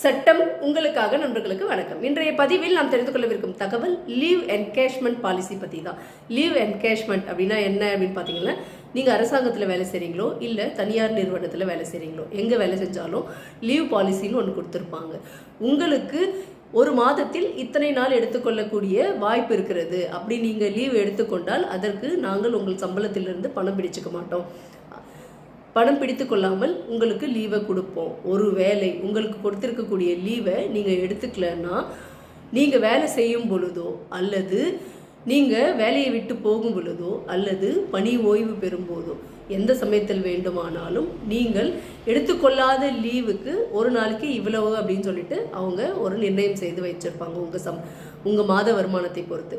சட்டம் உங்களுக்காக. நண்பர்களுக்கு வணக்கம். இன்றைய பதிவில் நாம் தெரிந்து கொள்ளவிருக்கும் தகவல் லீவ் என்கேஷ்மெண்ட் பாலிசி பற்றி தான். லீவ் என்கேஷ்மெண்ட் அப்படின்னா என்ன அப்படின்னு பார்த்தீங்கன்னா, நீங்கள் அரசாங்கத்தில் வேலை செய்கிறீங்களோ இல்லை தனியார் நிறுவனத்தில் வேலை செய்கிறீங்களோ, எங்கே வேலை செஞ்சாலும் லீவ் பாலிசின்னு ஒன்று கொடுத்துருப்பாங்க. உங்களுக்கு ஒரு மாதத்தில் இத்தனை நாள் எடுத்துக்கொள்ளக்கூடிய வாய்ப்பு இருக்கிறது. அப்படி நீங்கள் லீவ் எடுத்துக்கொண்டால் அதற்கு நாங்கள் உங்கள் சம்பளத்திலிருந்து பணம் பிடிச்சிக்க மாட்டோம். பணம் பிடித்து கொள்ளாமல் உங்களுக்கு லீவை கொடுப்போம். ஒரு வேலை உங்களுக்கு கொடுத்துருக்கக்கூடிய லீவை நீங்கள் எடுத்துக்கலன்னா, நீங்கள் வேலை செய்யும் பொழுதோ அல்லது நீங்கள் வேலையை விட்டு போகும் பொழுதோ அல்லது பணி ஓய்வு பெறும்போதோ எந்த சமயத்தில் வேண்டுமானாலும் நீங்கள் எடுத்துக்கொள்ளாத லீவுக்கு ஒரு நாளைக்கு இவ்வளவு அப்படின்னு சொல்லிட்டு அவங்க ஒரு நிர்ணயம் செய்து வச்சிருப்பாங்க உங்கள் மாத வருமானத்தை பொறுத்து.